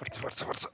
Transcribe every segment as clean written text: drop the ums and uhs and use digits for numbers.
Forza, forza, forza.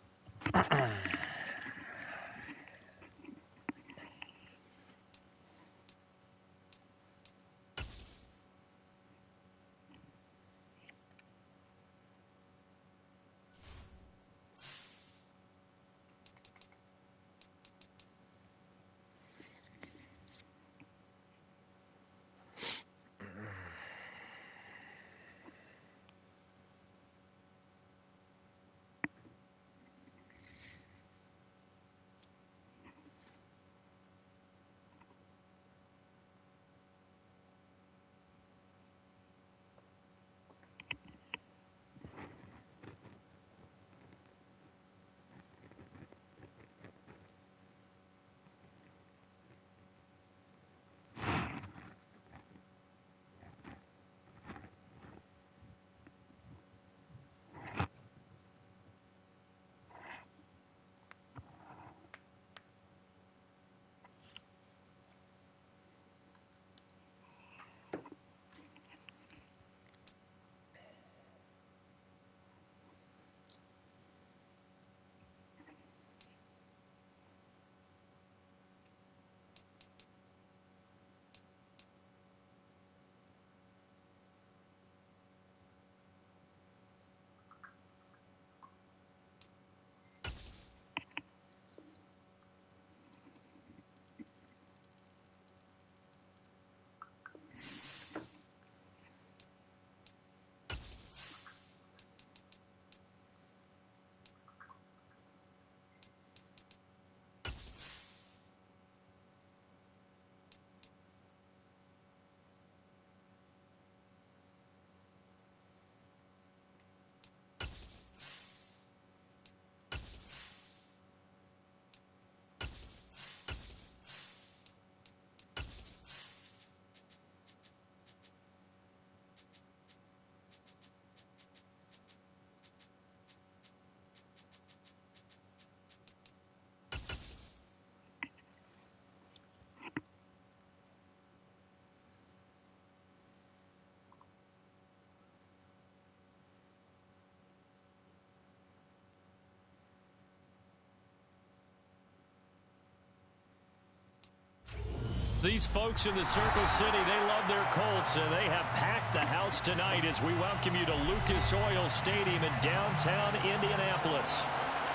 These folks in the Circle City, they love their Colts, and they have packed the house tonight as we welcome you to Lucas Oil Stadium in downtown Indianapolis.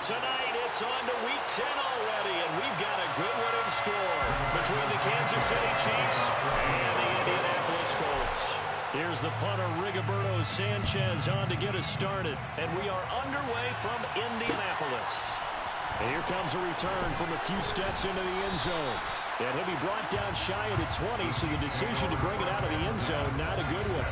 Tonight, it's on to Week 10 already, and we've got a good one in store between the Kansas City Chiefs and the Indianapolis Colts. Here's the punter, Rigoberto Sanchez, on to get us started, and we are underway from Indianapolis. And here comes a return from a few steps into the end zone. And he'll be brought down shy of the 20, so the decision to bring it out of the end zone, not a good one.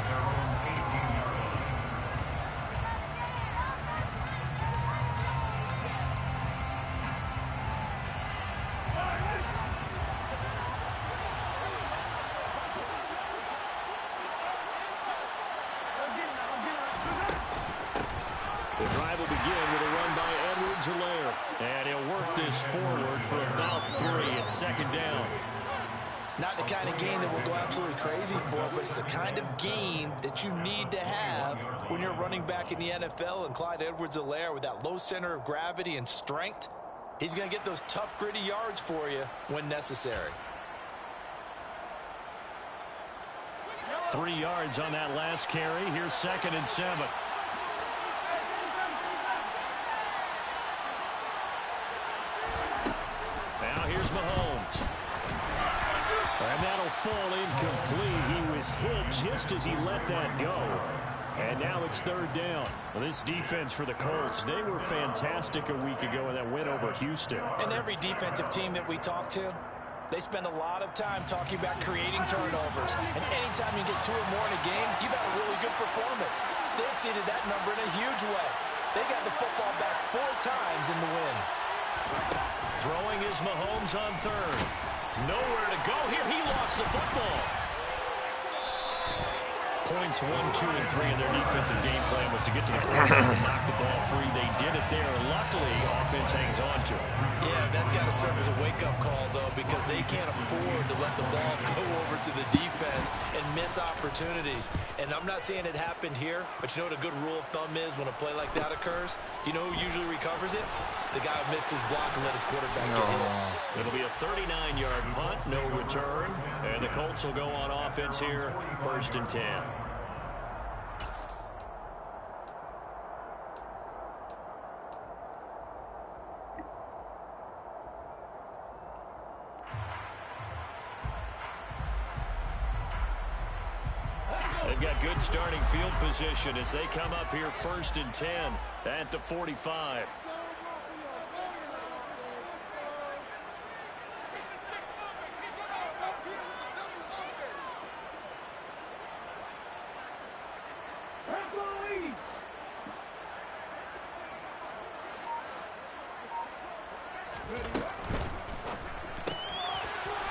The drive will begin with a run by Edwards-Helaire. And he'll work this forward for about 3 at second down. Not the kind of game that we'll go absolutely crazy for, but it's the kind of game that you need to have when you're running back in the NFL. And Clyde Edwards-Helaire, with that low center of gravity and strength, he's going to get those tough, gritty yards for you when necessary. 3 yards on that last carry. Here's 2nd and 7. Now here's Mahomes. And that'll fall incomplete. He was hit just as he let that go. And now it's 3rd down. Well, this defense for the Colts, they were fantastic a week ago in that win over Houston. And every defensive team that we talk to, they spend a lot of time talking about creating turnovers. And anytime you get 2 or more in a game, you've had a really good performance. They exceeded that number in a huge way. They got the football back 4 times in the win. Throwing is Mahomes on 3rd. Nowhere to go here. He lost the football. points 1, 2, and 3 in their defensive game plan was to get to the quarterback and knock the ball free. They did it there. Luckily, offense hangs on to it. Yeah, that's got to serve as a wake-up call, though, because they can't afford to let the ball go over to the defense and miss opportunities. And I'm not saying it happened here, but you know what a good rule of thumb is when a play like that occurs? You know who usually recovers it? The guy who missed his block and let his quarterback get hit. It'll be a 39-yard punt, no return. And the Colts will go on offense here, 1st and 10. They've got good starting field position as they come up here 1st and 10 at the 45.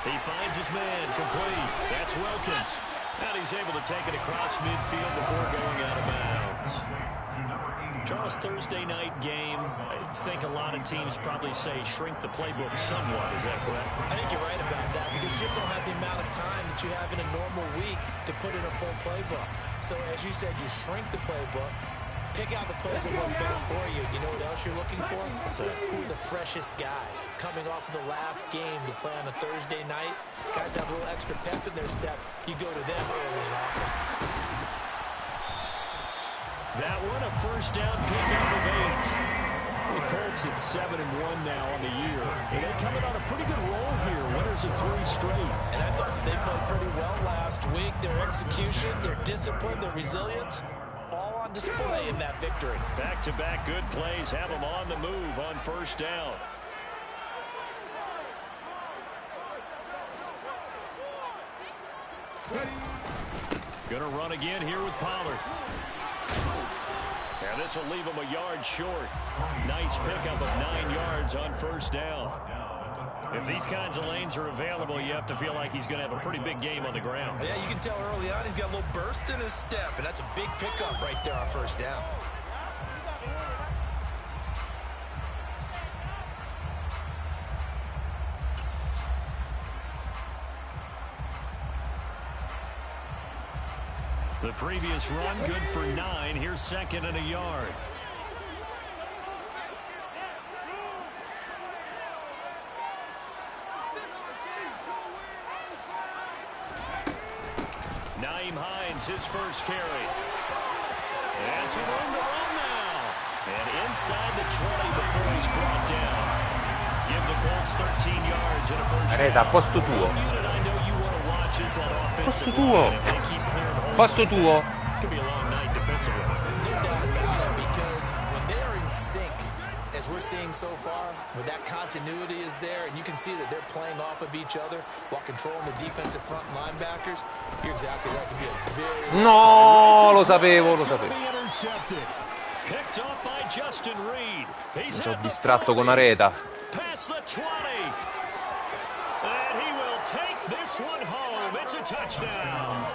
He finds his man complete. That's Wilkins. And he's able to take it across midfield before going out of bounds. Charles, Thursday night game, I think a lot of teams probably say shrink the playbook somewhat. Is that correct? I think you're right about that because you just don't have the amount of time that you have in a normal week to put in a full playbook. So as you said, you shrink the playbook. Pick out the plays that work best for you. You know what else you're looking for? So who are the freshest guys coming off of the last game to play on a Thursday night? Guys have a little extra pep in their step. You go to them early and often. That one, a first down pickup of 8. The Colts at 7-1 now on the year. And they're coming on a pretty good roll here. Winners of 3 straight. And I thought they played pretty well last week. Their execution, their discipline, their resilience, all on display in that victory. Back-to-back good plays have them on the move on first down. Gonna run again here with Pollard. And this will leave him a yard short. Nice pickup of 9 yards on first down. If these kinds of lanes are available, you have to feel like he's going to have a pretty big game on the ground. Yeah, you can tell early on he's got a little burst in his step, and that's a big pickup right there on first down. The previous run, good for 9. Here's 2nd and a yard. His first carry. And some room to run now. And inside the 20 before he's brought down. Give the Colts 13 yards in a first down. Posto tuo. I know you want to watch as that offensive Posto tuo. line, if they keep clearing holes. Posto tuo. Could be a long night defensively. No doubt about it, because when they're in sync, as we're seeing so far, when that continuity is there, and you can see that they're playing off of each other while controlling the defensive front linebackers, you're exactly right. It could be a very... No, lo sapevo. Picked off by Justin Reed. Mi sono distratto con Areta. Past the 20. And he will take this one home. It's a touchdown.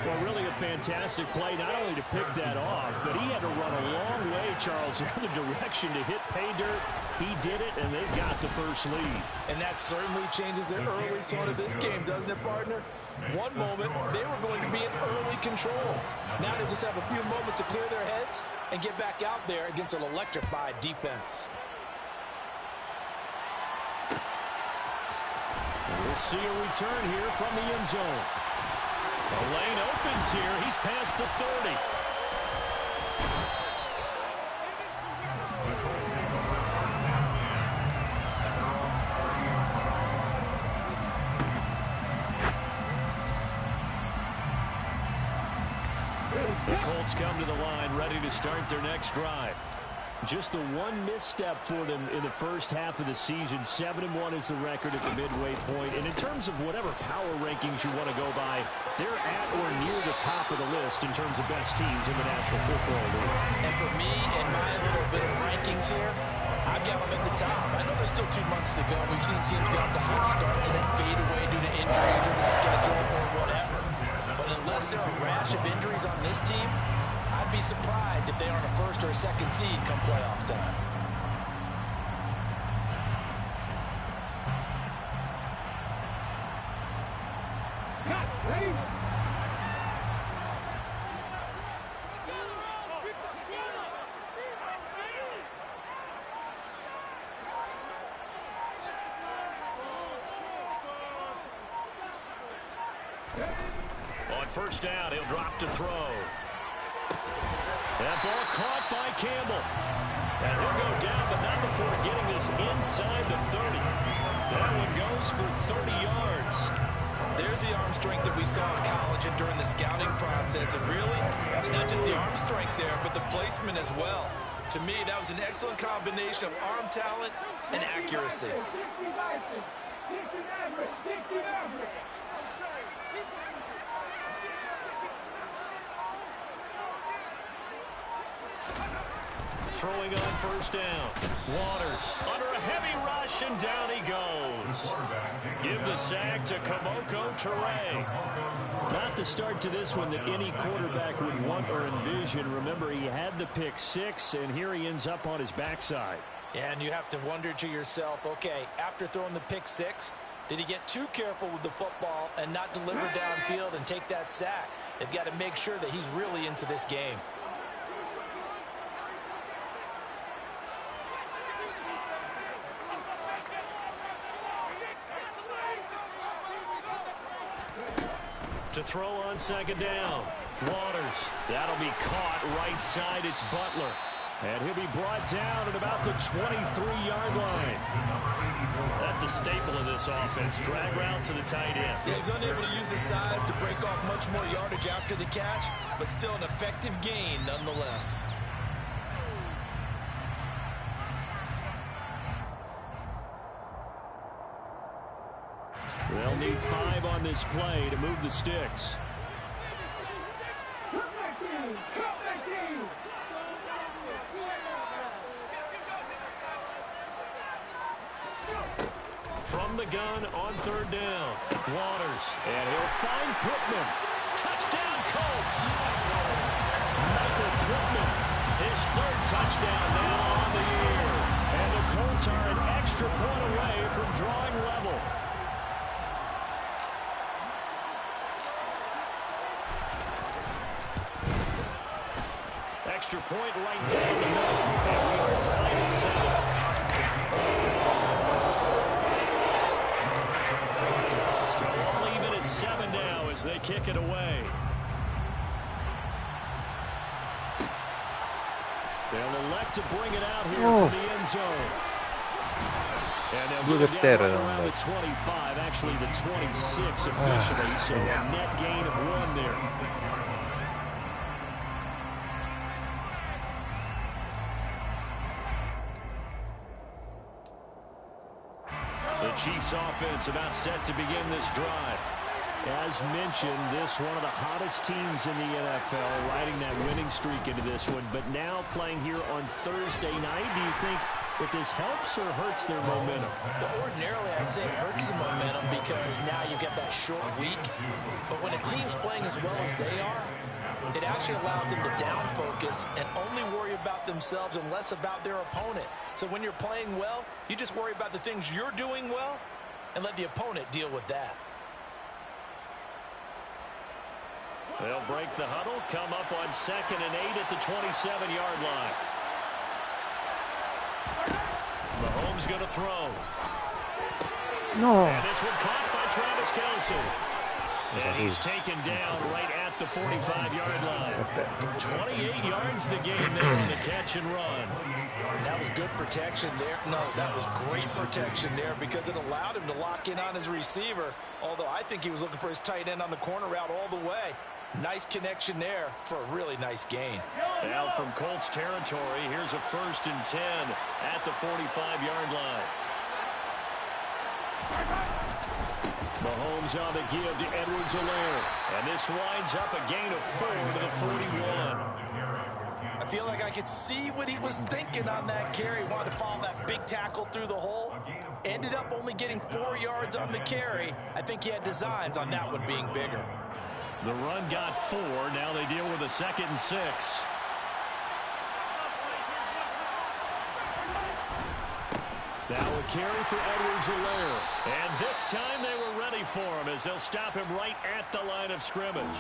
Well, really a fantastic play, not only to pick that off, but he had to run a long way, Charles, in the direction to hit pay dirt. He did it, and they've got the first lead. And that certainly changes the early tone of this game, doesn't it, partner? One moment, they were going to be in early control. Now they just have a few moments to clear their heads and get back out there against an electrified defense. We'll see a return here from the end zone. The lane opens here. He's past the 30. The Colts come to the line, ready to start their next drive. Just the one misstep for them in the first half of the season. 7-1 is the record at the midway point. And in terms of whatever power rankings you want to go by, they're at or near the top of the list in terms of best teams in the National Football League. And for me, in my little bit of rankings here, I've got them at the top. I know there's still 2 months to go. We've seen teams get off to hot starts and then fade away due to injuries or the schedule or whatever. But unless Unless there are a rash of injuries on this team, I'd be surprised if they aren't a first or a second seed come playoff time. Ready? On first down, he'll drop to throw. That ball caught by Campbell. And he'll go down, but not before getting this inside the 30. That one goes for 30 yards. There's the arm strength that we saw in college and during the scouting process. And really, it's not just the arm strength there, but the placement as well. To me, that was an excellent combination of arm talent and accuracy. Throwing on first down. Waters under a heavy rush, and down he goes. Give the sack to Kamoko Toure. Not the start to this one that any quarterback would want or envision. Remember, he had the pick six, and here he ends up on his backside. Yeah, and you have to wonder to yourself, okay, after throwing the pick six, did he get too careful with the football and not deliver downfield and take that sack? They've got to make sure that he's really into this game. To throw on second down. Waters. That'll be caught right side. It's Butler. And he'll be brought down at about the 23-yard line. That's a staple of this offense. Drag route to the tight end. Yeah, he's unable to use his size to break off much more yardage after the catch, but still an effective gain nonetheless. They'll need 5 on this play to move the sticks. From the gun on third down. Waters. And he'll find Pittman. Touchdown, Colts. Michael Pittman. His third touchdown now on the year. And the Colts are an extra point away from drawing level. Extra point right down the middle. And we are tied at 7. So we'll leave it at 7 now as they kick it away. They'll elect to bring it out here from the end zone. And they'll get it down around the 25, actually the 26 officially, so a net gain of 1 there. The Chiefs offense about set to begin this drive. As mentioned, this one of the hottest teams in the NFL, riding that winning streak into this one, but now playing here on Thursday night. Do you think that this helps or hurts their momentum? Well, ordinarily, I'd say it hurts the momentum because now you get that short week. But when a team's playing as well as they are, it actually allows them to down focus and only worry about themselves and less about their opponent. So when you're playing well, you just worry about the things you're doing well and let the opponent deal with that. They'll break the huddle, come up on 2nd and 8 at the 27-yard line. Mahomes going to throw. No. And this one caught by Travis Kelce. And he's taken down right at the 45-yard line. 28 yards the game there on the catch and run. That was good protection there. No, that was great protection there because it allowed him to lock in on his receiver. Although I think he was looking for his tight end on the corner route all the way. Nice connection there for a really nice gain. Now from Colts territory, here's a 1st and 10 at the 45-yard line. Mahomes on the give to Edwards-Helaire. And this winds up a gain of 4 to the 41. I feel like I could see what he was thinking on that carry. Wanted to follow that big tackle through the hole. Ended up only getting 4 yards on the carry. I think he had designs on that one being bigger. The run got 4. Now they deal with a 2nd and 6. Now a carry for Edwards-Helaire. And this time they were ready for him as they'll stop him right at the line of scrimmage.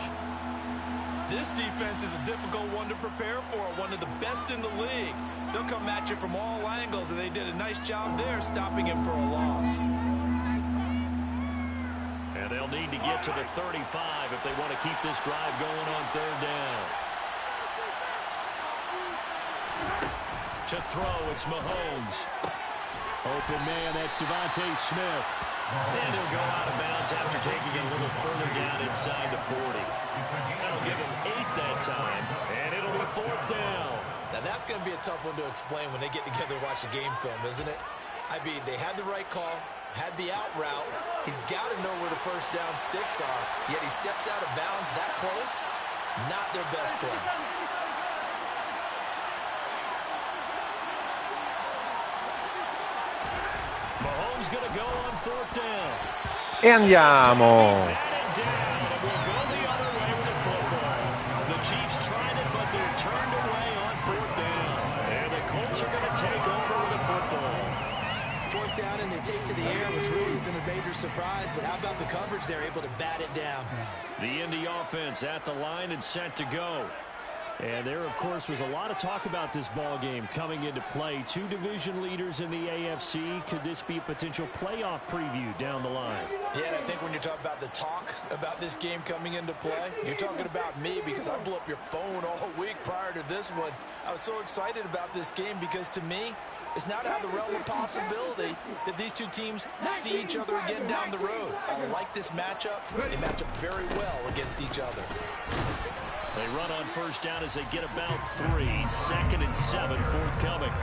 This defense is a difficult one to prepare for, one of the best in the league. They'll come at you from all angles, and they did a nice job there stopping him for a loss. And they'll need to get to the 35 if they want to keep this drive going on 3rd down. To throw, it's Mahomes. Open man, that's Devontae Smith. And he'll go out of bounds after taking it a little further down inside the 40. That'll give him 8 that time, and it'll be 4th down. Now that's going to be a tough one to explain when they get together and watch a game film, isn't it? I mean, they had the right call, had the out route. He's got to know where the first down sticks are, yet he steps out of bounds that close. Not their best play. Mahomes going to go on 4th down. E andiamo. The Chiefs tried it, but they're turned away on 4th down. And the Colts are going to take over with the football. 4th down, and they take to the air, which really isn't a major surprise. But how about the coverage? They're able to bat it down. The Indy offense at the line and set to go. And there, of course, was a lot of talk about this ball game coming into play. 2 division leaders in the AFC. Could this be a potential playoff preview down the line? Yeah, and I think when you're talking about the talk about this game coming into play, you're talking about me because I blew up your phone all week prior to this one. I was so excited about this game because, to me, it's not out of the realm of possibility that these two teams see each other again down the road. I like this matchup. They match up very well against each other. They run on 1st down as they get about 3. 2nd and 7 forthcoming.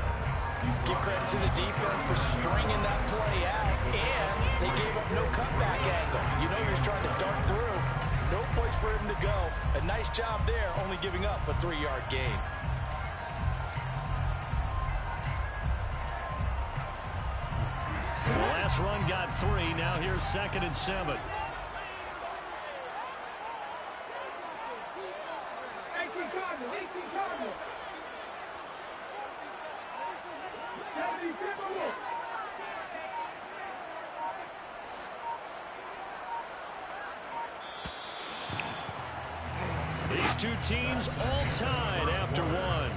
Give credit to the defense for stringing that play out, and they gave up no cutback angle. You know he was trying to dart through. No place for him to go. A nice job there, only giving up a 3-yard gain. The last run got 3. Now here's 2nd and 7. These two teams all tied after 1.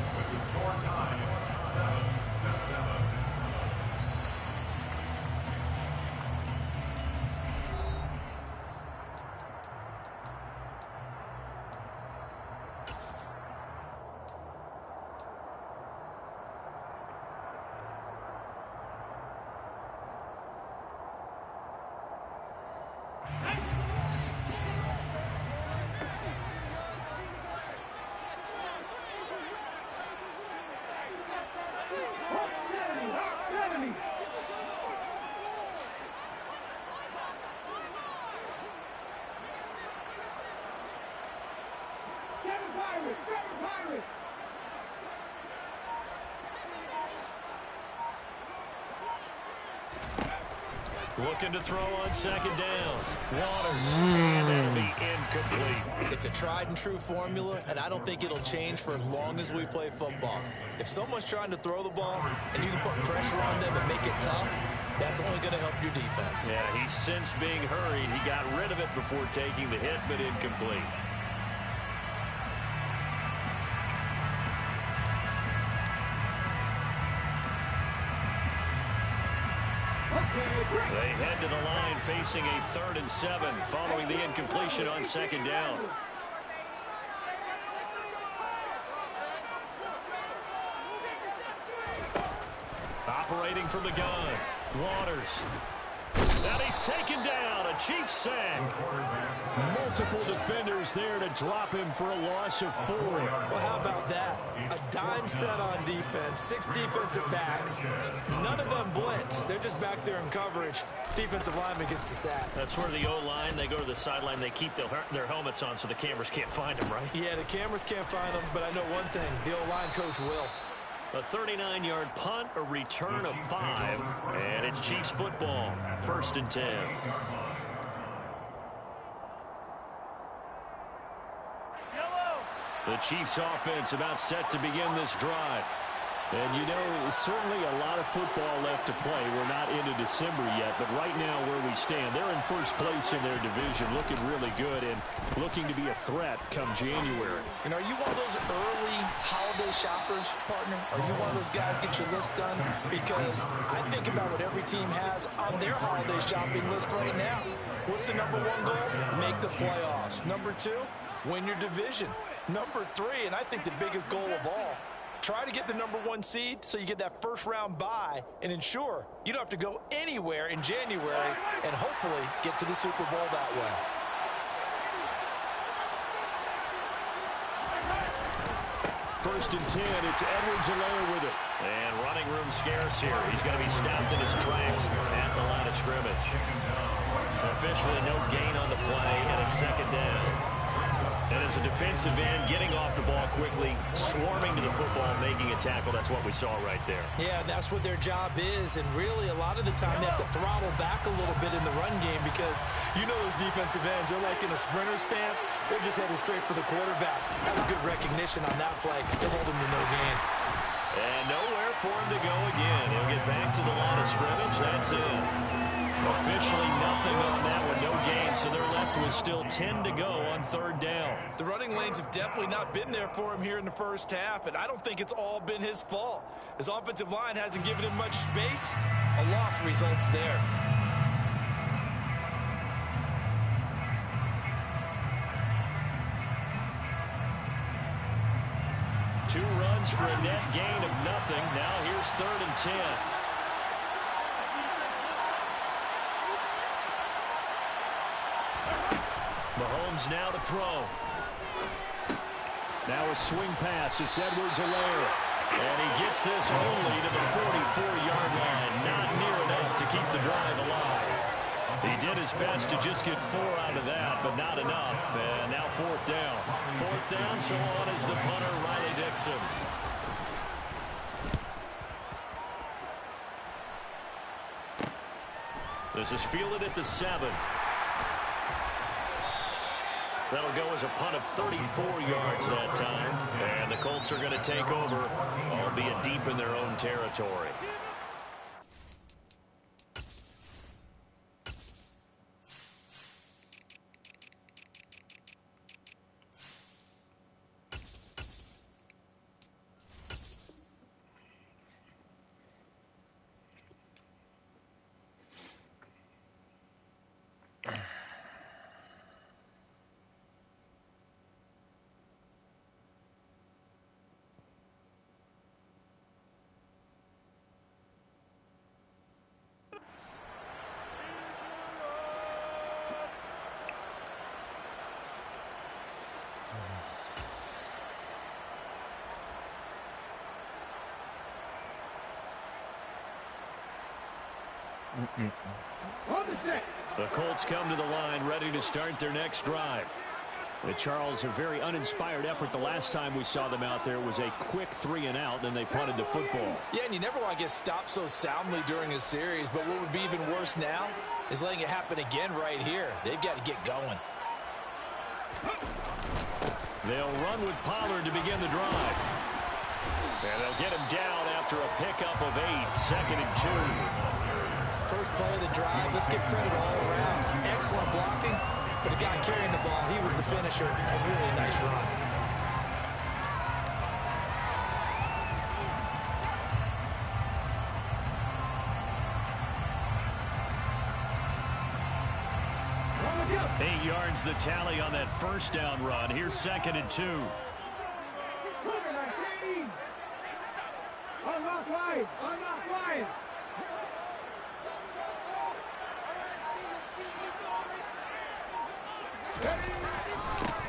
Looking to throw on 2nd down. Waters. And that'll be incomplete. It's a tried and true formula, and I don't think it'll change for as long as we play football. If someone's trying to throw the ball and you can put pressure on them and make it tough, that's only going to help your defense. Yeah, he's since being hurried. He got rid of it before taking the hit, but incomplete. They head to the line facing a 3rd and 7 following the incompletion on 2nd down. Operating from the gun, Waters. And he's taken down, a Chiefs sack. Multiple defenders there to drop him for a loss of 4. Well, how about that? A dime set on defense, 6 defensive backs. None of them blitz. They're just back there in coverage. Defensive lineman gets the sack. That's where the O-line, they go to the sideline, they keep their helmets on so the cameras can't find them, right? Yeah, the cameras can't find them, but I know one thing. The O-line coach will. A 39-yard punt, a return of 5, and it's Chiefs football, 1st and 10. The Chiefs offense about set to begin this drive. And, you know, certainly a lot of football left to play. We're not into December yet, but right now where we stand, they're in first place in their division, looking really good and looking to be a threat come January. And are you one of those early holiday shoppers, partner? Are you one of those guys get your list done? Because I think about what every team has on their holiday shopping list right now. What's the number one goal? Make the playoffs. Number two, win your division. Number three, and I think the biggest goal of all, try to get the number one seed so you get that first round bye and ensure you don't have to go anywhere in January and hopefully get to the Super Bowl that way. First and 10, it's Edwards-Helaire with it. And running room scarce here. He's going to be stopped in his tracks at the line of scrimmage. Officially no gain on the play, and it's second down. And as a defensive end, getting off the ball quickly, swarming to the football, making a tackle, that's what we saw right there. Yeah, that's what their job is, and really a lot of the time they have to throttle back a little bit in the run game because you know those defensive ends, they're like in a sprinter stance, they're just headed straight for the quarterback. That was good recognition on that play. They rolled him to no gain. And nowhere for him to go again. He'll get back to the line of scrimmage. That's it. Officially nothing on that one, no gain, so they're left with still 10 to go on third down. The running lanes have definitely not been there for him here in the first half, and I don't think it's all been his fault. His offensive line hasn't given him much space. A loss results there. Two runs for a net gain of nothing. Now here's third and 10. Mahomes now to throw. Now a swing pass. It's Edwards-Helaire. And he gets this only to the 44-yard line. Not near enough to keep the drive alive. He did his best to just get 4 out of that, but not enough. And now fourth down. Fourth down, so on is the punter, Riley Dixon. This is fielded at the 7. That'll go as a punt of 34 yards that time. And the Colts are going to take over, albeit deep in their own territory. The Colts come to the line ready to start their next drive. Charles, a very uninspired effort. The last time we saw them out there was a quick 3-and-out, then they punted the football. Yeah, and you never want to get stopped so soundly during a series, but what would be even worse now is letting it happen again right here. They've got to get going. They'll run with Pollard to begin the drive. And they'll get him down after a pickup of 8, second and 2. First play of the drive, let's give credit all around. Excellent blocking, but the guy carrying the ball, he was the finisher. A really nice run. Eight yards the tally on that first down run. Here's second and 2. Unlock line! Unlock line!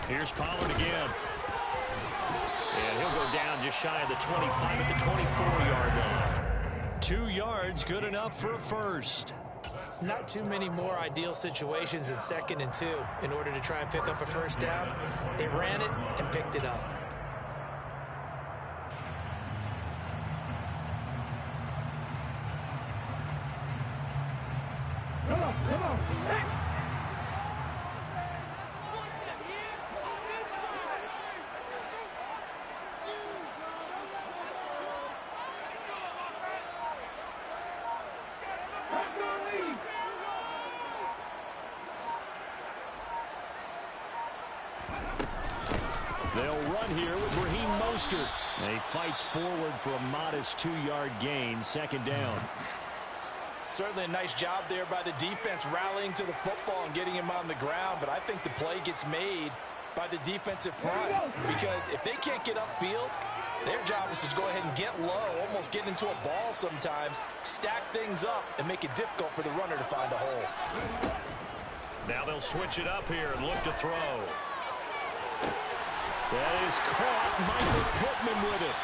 Here's Pollard again. And he'll go down just shy of the 25 at the 24-yard line. 2 yards, good enough for a first. Not too many more ideal situations in second and 2 in order to try and pick up a first down. They ran it and picked it up. Come on, come on! Hey! They'll run here with Raheem Mostert. And he fights forward for a modest 2-yard gain, second down. Certainly a nice job there by the defense rallying to the football and getting him on the ground, but I think the play gets made by the defensive front because if they can't get upfield, their job is to go ahead and get low, almost get into a ball sometimes, stack things up, and make it difficult for the runner to find a hole. Now they'll switch it up here and look to throw. That is caught. Michael Pittman with it.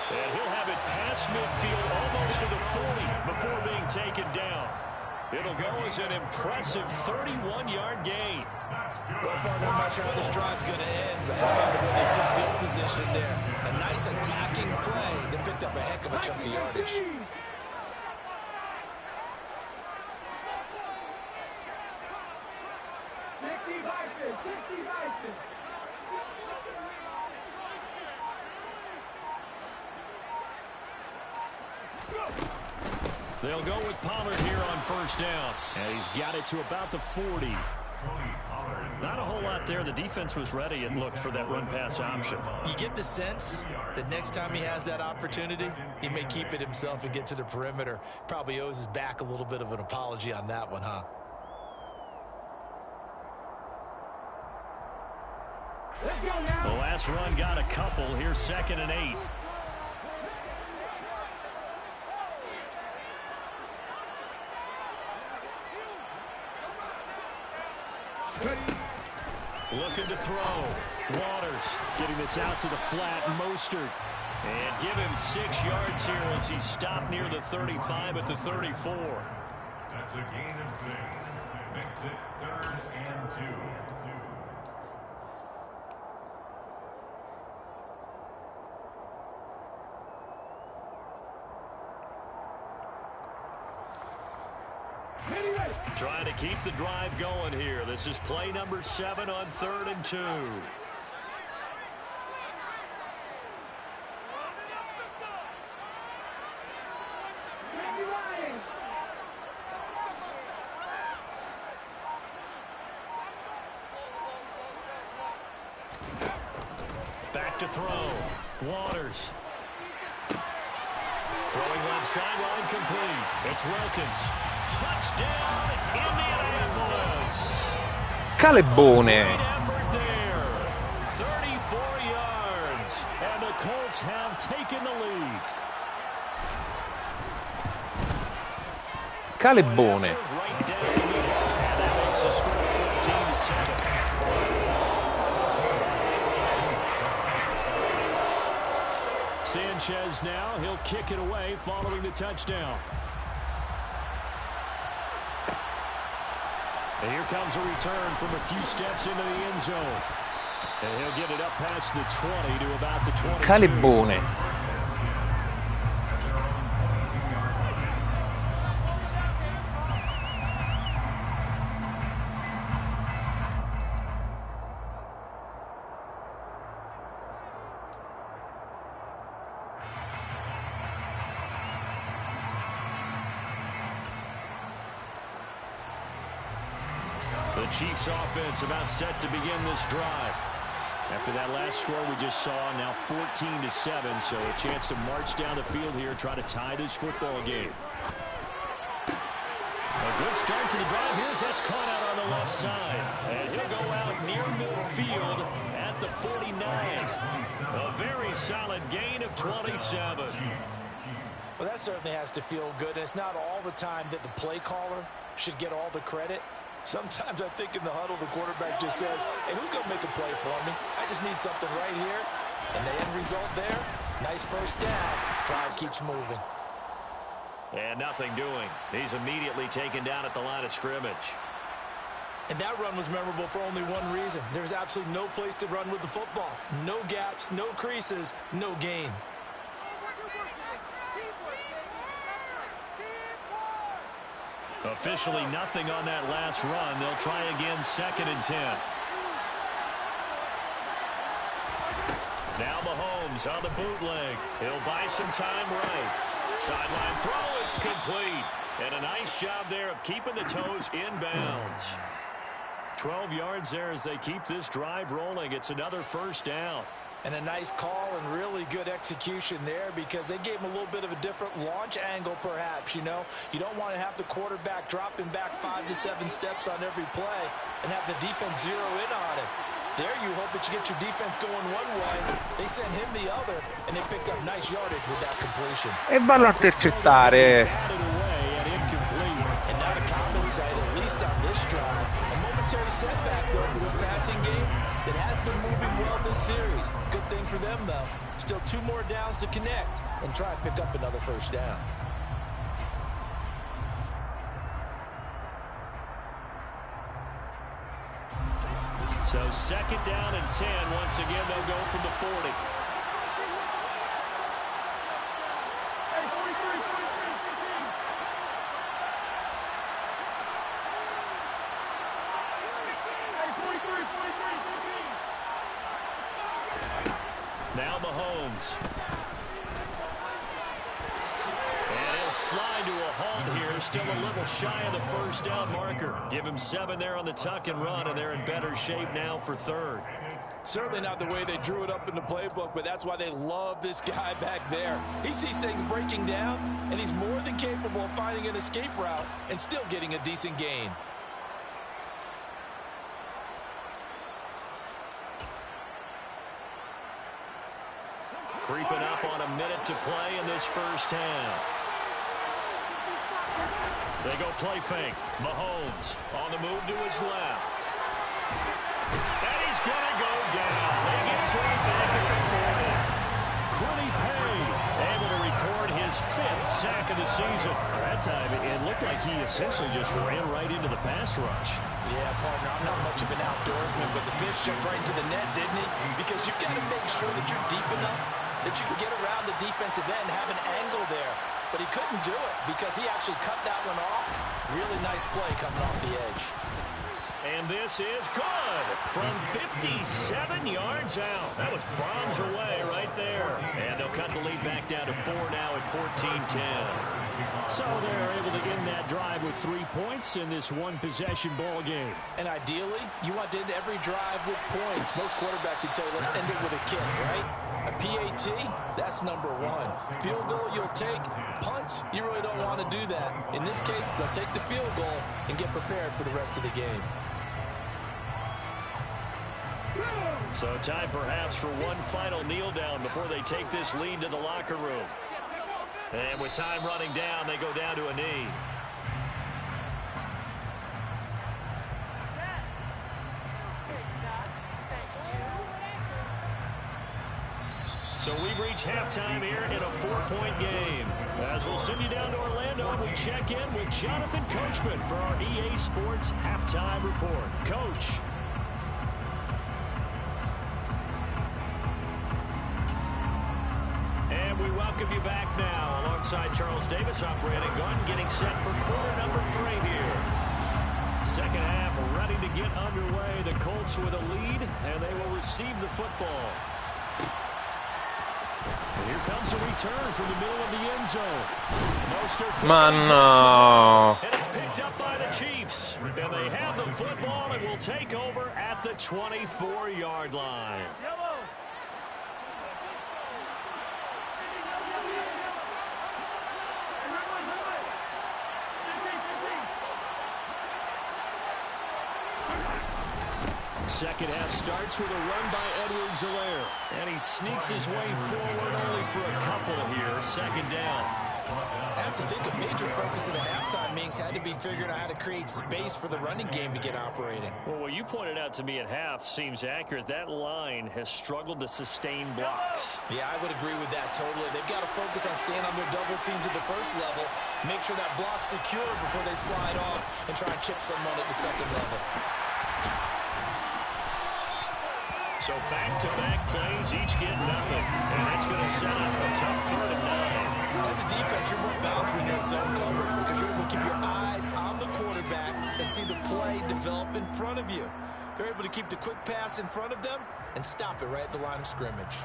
And he'll have it past midfield almost to the 40 before being taken down. It'll go as an impressive 31-yard gain. Well, partner, I'm not sure how this drive's going to end, but how about the way they took field position there? A nice attacking play that picked up a heck of a chunk of yardage. They'll go with Pollard here on first down. And he's got it to about the 40. Not a whole lot there. The defense was ready and looked for that run-pass option. You get the sense that next time he has that opportunity, he may keep it himself and get to the perimeter. Probably owes his back a little bit of an apology on that one, huh? The last run got a couple. Here's 2nd and 8. Looking to throw. Waters getting this out to the flat. Mostert. And give him 6 yards here as he stopped near the 35 at the 34. That's a gain of 6. Makes it 3rd and 2. Trying to keep the drive going here. This is play number 7 on 3rd and 2. Back to throw. Waters. Throwing left sideline complete. It's Wilkins. Touchdown, Indianapolis. Calebone. Great effort there. 34 yards. And the Colts have taken the lead. Calebone. Right down the middle. And that makes the score 14-7. Sanchez now. He'll kick it away following the touchdown. And here comes a return from a few steps into the end zone. And he'll get it up past the 20 to about the 22. Calebone. The Chiefs offense about set to begin this drive. After that last score we just saw, now 14-7, so a chance to march down the field here, try to tie this football game. A good start to the drive. Here's that's caught out on the left side. And he'll go out near midfield at the 49. A very solid gain of 27. Well, that certainly has to feel good. And it's not all the time that the play caller should get all the credit. Sometimes I think in the huddle, the quarterback just says, hey, who's going to make a play for me? I just need something right here. And the end result there, nice first down. Drive keeps moving. And nothing doing. He's immediately taken down at the line of scrimmage. And that run was memorable for only one reason. There's absolutely no place to run with the football. No gaps, no creases, no gain. Officially nothing on that last run. They'll try again, 2nd and 10. Now Mahomes on the bootleg. He'll buy some time right. Sideline throw, it's complete. And a nice job there of keeping the toes inbounds. 12 yards there as they keep this drive rolling. It's another first down. And a nice call and really good execution there because they gave him a little bit of a different launch angle perhaps, you know. You don't want to have the quarterback dropping back 5 to 7 steps on every play and have the defense zero in on it. There you hope that you get your defense going one way. They sent him the other, and they picked up nice yardage with that completion. E vanno a intercettare. And not a common sight, at least on this drive. A momentary setback, though, for this passing game that has been moving well this series. Good thing for them, though. Still 2 more downs to connect and try and pick up another first down. So 2nd down and 10. Once again, they'll go from the 40. Now Mahomes. And he'll slide to a halt here. Still a little shy of the first down marker. Give him 7 there on the tuck and run, and they're in better shape now for 3rd. Certainly not the way they drew it up in the playbook, but that's why they love this guy back there. He sees things breaking down, and he's more than capable of finding an escape route and still getting a decent gain. Creeping up on a minute to play in this first half. They go play fake. Mahomes on the move to his left. And he's going to go down. They get Trey back at the 40. Quinny Pay able to record his 5th sack of the season. That time it looked like he essentially just ran right into the pass rush. Yeah, partner, I'm not much of an outdoorsman, but the fish jumped right into the net, didn't he? Because you've got to make sure that you're deep enough that you can get around the defensive end, have an angle there. But he couldn't do it because he actually cut that one off. Really nice play coming off the edge. And this is good from 57 yards out. That was bombs away right there. And they'll cut the lead back down to 4 now at 14-10. So they're able to end that drive with 3 points in this one-possession ball game. And ideally, you want to end every drive with points. Most quarterbacks would tell you, let's end it with a kick, right? A PAT, that's number 1. Field goal you'll take. Punts, you really don't want to do that. In this case, they'll take the field goal and get prepared for the rest of the game. So time perhaps for one final kneel down before they take this lead to the locker room. And with time running down, they go down to a knee. So we've reached halftime here in a 4-point game. As we'll send you down to Orlando, we check in with Jonathan Coachman for our EA Sports Halftime Report. Coach. And we welcome you back now alongside Charles Davis. I'm Brandon Gunn getting set for quarter number 3 here. Second half ready to get underway. The Colts with a lead, and they will receive the football. And here comes a return from the middle of the end zone. Ma no. And it's picked up by the Chiefs. And they have the football and will take over at the 24-yard line. Second half starts with a run by Edwards-Helaire. And he sneaks his way forward only for a couple here. Second down. I have to think a major focus of the halftime meetings had to be figuring out how to create space for the running game to get operating. Well, what you pointed out to me at half seems accurate. That line has struggled to sustain blocks. Yeah, I would agree with that totally. They've got to focus on staying on their double teams at the first level, make sure that block's secure before they slide off and try and chip someone at the second level. So back-to-back plays, each get nothing. And that's going to set up a tough 3rd and 9. As a defense, you're more balanced when you're in zone coverage because you're able to keep your eyes on the quarterback and see the play develop in front of you. They're able to keep the quick pass in front of them and stop it right at the line of scrimmage.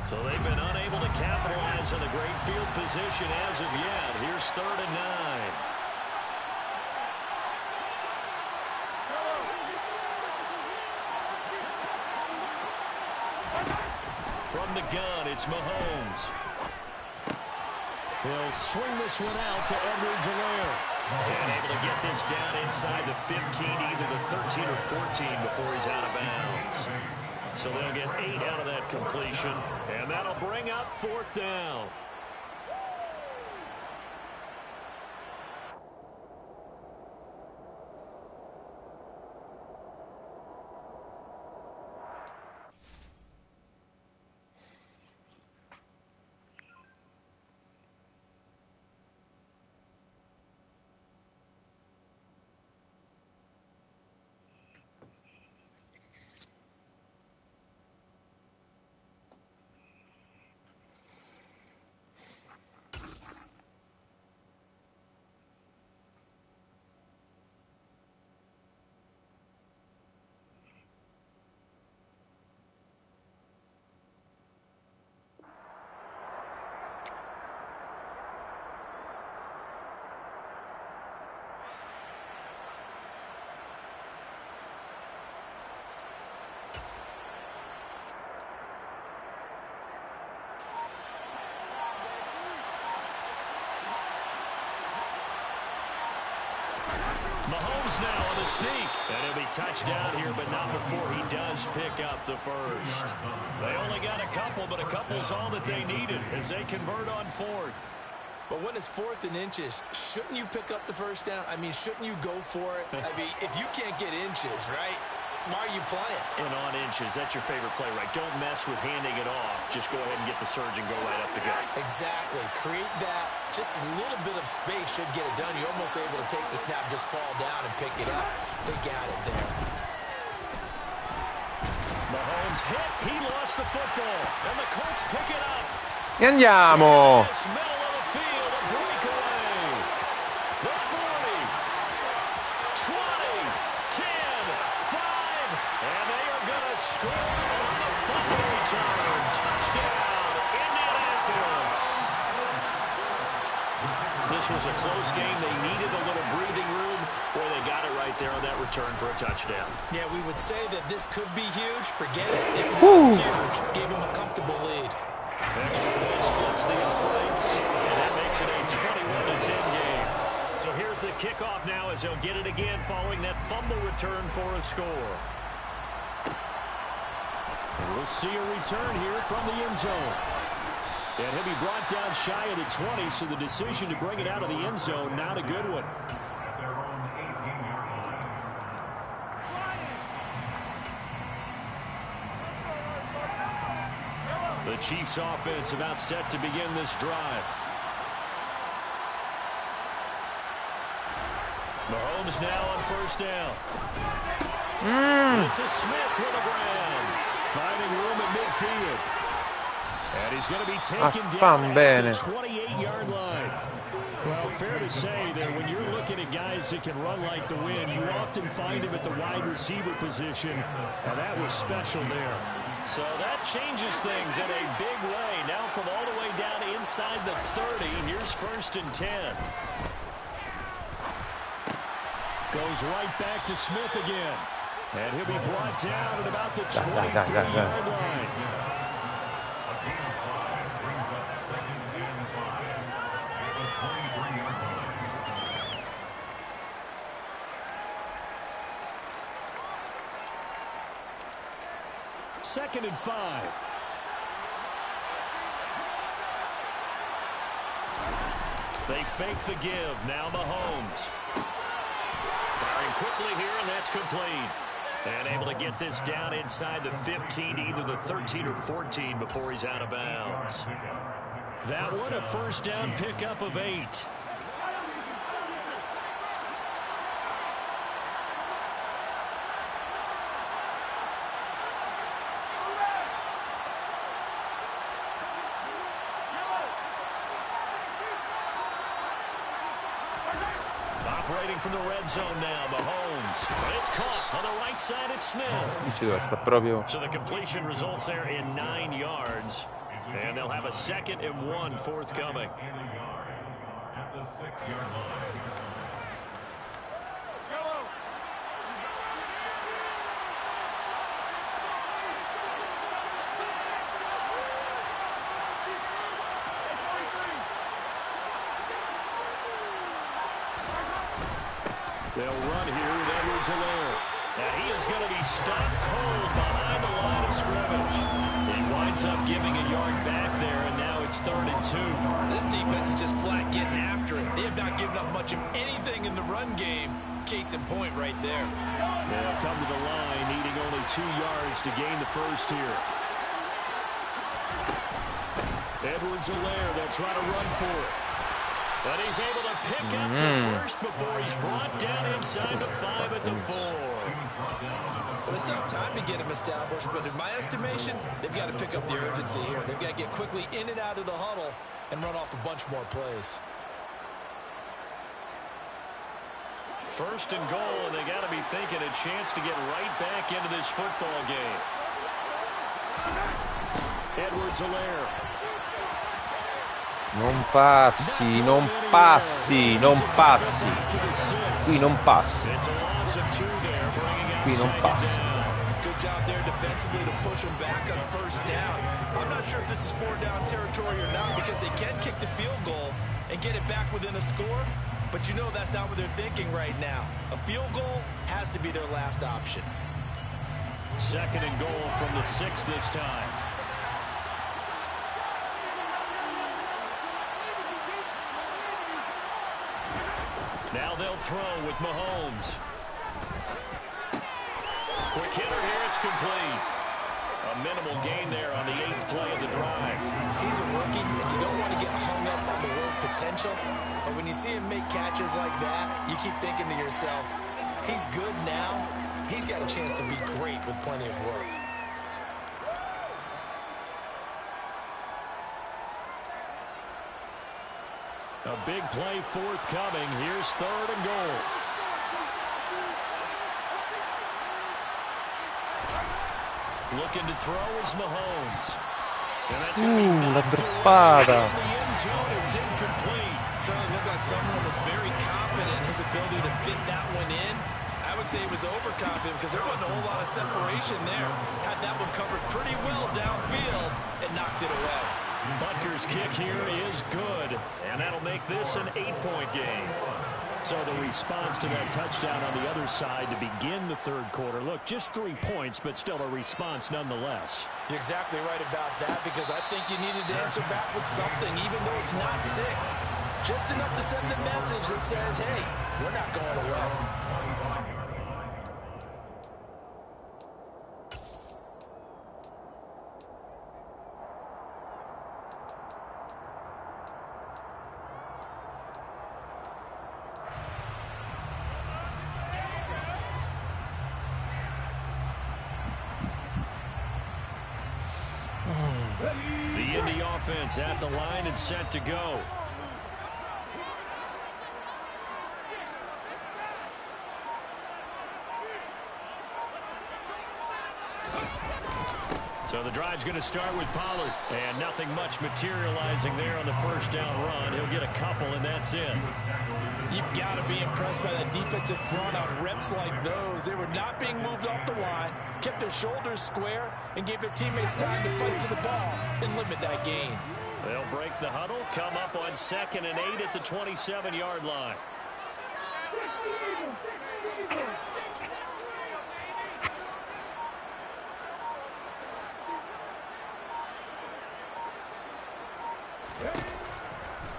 So they've been unable to capitalize on the great field position as of yet. Here's 3rd and 9. the gun. It's Mahomes. He'll swing this one out to Edwards-Helaire. And able to get this down inside the 15, either the 13 or 14 before he's out of bounds. So they'll get 8 out of that completion, and that'll bring up 4th down. Mahomes now on the sneak. And he'll be touched down here, but not before he does pick up the first. They only got a couple, but a couple's all that they needed as they convert on 4th. But when it's 4th and inches, shouldn't you pick up the first down? I mean, shouldn't you go for it? I mean, if you can't get inches, right, why are you playing? And on inches, that's your favorite play, right? Don't mess with handing it off. Just go ahead and get the surge and go right up the gut. Exactly. Create that. Just a little bit of space should get it done. You're almost able to take the snap, just fall down and pick it up. They got it there. Mahomes hit. He lost the football. And the Colts pick it up. E andiamo. This middle of the field, a breakaway. The 40, 20, 10, 5, and they are going to score on a fumble return. Touchdown, Indianapolis. This was a close game. They needed a little breathing room. Boy, they got it right there on that return for a touchdown. Yeah, we would say that this could be huge. Forget it. It was huge. Gave him a comfortable lead. Extra point splits the uprights, and that makes it a 21-10 game. So here's the kickoff now as he'll get it again following that fumble return for a score. And we'll see a return here from the end zone. And he'll be brought down shy of the 20, so the decision to bring it out of the end zone, not a good one. Their own 18-yard line. The Chiefs offense about set to begin this drive. Mahomes now on 1st down. This is Smith with a ground. Finding room at midfield. And he's going to be taken down at the 28-yard line. Well, fair to say that when you're looking at guys that can run like the wind, you often find him at the wide receiver position. And that was special there. So that changes things in a big way. Now from all the way down inside the 30, here's 1st and 10. Goes right back to Smith again. And he'll be brought down at about the 23-yard line. Brings up 2nd and 5 at the 23-yard line. 2nd and 5. They fake the give. Now Mahomes. Firing quickly here, and that's complete. And able to get this down inside the 15, either the 13 or 14 before he's out of bounds. That one, a 1st down pickup of 8. Operating from the red zone now, Mahomes. But it's caught on the right side at Smith. So the completion results there in 9 yards. And they'll have a 2nd and 1 forthcoming. At the 6-yard line. They'll run here with Edwards-Helaire. And he is going to be stopped cold behind the line of scrimmage. He winds up giving a yard back there, and now it's 3rd and 2. This defense is just flat getting after it. They have not given up much of anything in the run game. Case in point right there. They'll come to the line, needing only 2 yards to gain the first here. Edwards-Helaire, they'll try to run for it. But he's able to pick up the first before he's brought down inside the 5 at the 4. Well, they still have time to get him established, but in my estimation, they've got to pick up the urgency here. They've got to get quickly in and out of the huddle and run off a bunch more plays. 1st and goal, and they got to be thinking a chance to get right back into this football game. Edwards-Helaire. Non passi, non passi, non passi. Qui non passi. Qui non passi. Good job there defensively to push them back on 1st down. I'm not sure if this is 4 down territory or not because they can kick the field goal and get it back within a score, but you know that's not what they're thinking right now. A field goal has to be their last option. 2nd and goal from the 6 this time. Now they'll throw with Mahomes. Quick hitter here, it's complete. A minimal gain there on the 8th play of the drive. He's a rookie, and you don't want to get hung up on the word potential, but when you see him make catches like that, you keep thinking to yourself, he's good now. He's got a chance to be great with plenty of work. A big play forthcoming. Here's 3rd and goal. Looking to throw is Mahomes. And that's going to be la droppata. in the end zone. It's incomplete. Certainly looked like someone was very confident in his ability to fit that one in. I would say he was overconfident because there wasn't a whole lot of separation there. Had that one covered pretty well downfield and knocked it away. Butker's kick here is good, and that'll make this an 8-point game. So the response to that touchdown on the other side to begin the 3rd quarter. Look, just 3 points, but still a response nonetheless. You're exactly right about that because I think you needed to answer back with something, even though it's not 6. Just enough to send a message that says, hey, we're not going away. The Indy offense at the line and set to go. So the drive's going to start with Pollard. And nothing much materializing there on the 1st down run. He'll get a couple, and that's it. You've got to be impressed by that defensive front on reps like those. They were not being moved off the line, kept their shoulders square, and gave their teammates time to fight to the ball and limit that gain. They'll break the huddle, come up on 2nd and 8 at the 27-yard line.